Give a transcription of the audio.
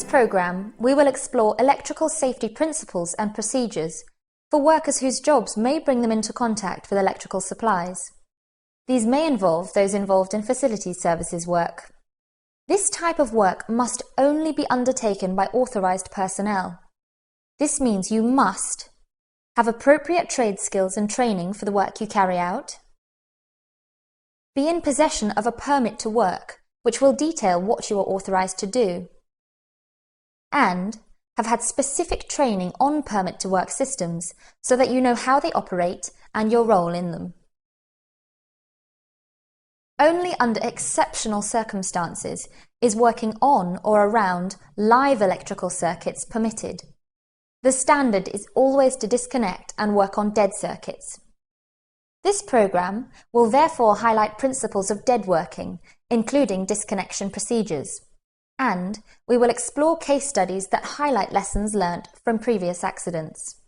programme, we will explore electrical safety principles and procedures for workers whose jobs may bring them into contact with electrical supplies. These may involve those involved in facilities services work. This type of work must only be undertaken by authorised personnel. This means you must have appropriate trade skills and training for the work you carry out, be in possession of a permit to work, which will detail what you are authorised to do, and have had specific training on permit to work systems so that you know how they operate and your role in them. Only under exceptional circumstances is working on or around live electrical circuits permitted. The standard is always to disconnect and work on dead circuits. This programme will therefore highlight principles of dead working, including disconnection procedures, and we will explore case studies that highlight lessons learnt from previous accidents.